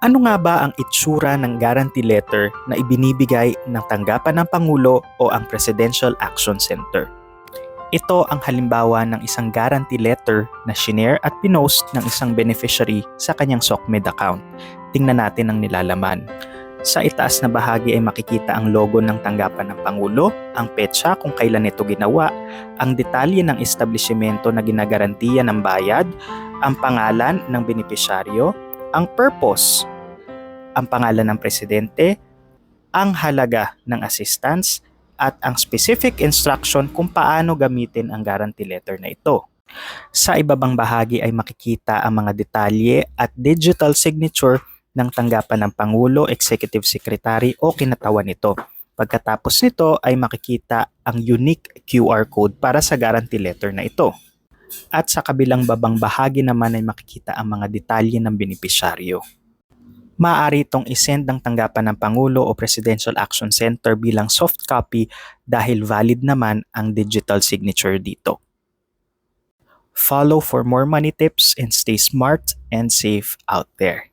Ano nga ba ang itsura ng guarantee letter na ibinibigay ng tanggapan ng Pangulo o ang Presidential Action Center? Ito ang halimbawa ng isang guarantee letter na shinare at pinost ng isang beneficiary sa kanyang SOCMED account. Tingnan natin ang nilalaman. Sa itaas na bahagi ay makikita ang logo ng tanggapan ng Pangulo, ang petsa kung kailan ito ginawa, ang detalye ng establishmento na ginagarantiya ng bayad, ang pangalan ng benepisyaryo, ang purpose, ang pangalan ng presidente, ang halaga ng assistance, at ang specific instruction kung paano gamitin ang guarantee letter na ito. Sa ibabang bahagi ay makikita ang mga detalye at digital signature ng tanggapan ng Pangulo, Executive Secretary o kinatawan nito. Pagkatapos nito ay makikita ang unique QR code para sa guarantee letter na ito. At sa kabilang babang bahagi naman ay makikita ang mga detalye ng benepisyaryo. Maaari itong isend ng tanggapan ng Pangulo o Presidential Action Center bilang soft copy dahil valid naman ang digital signature dito. Follow for more money tips and stay smart and safe out there.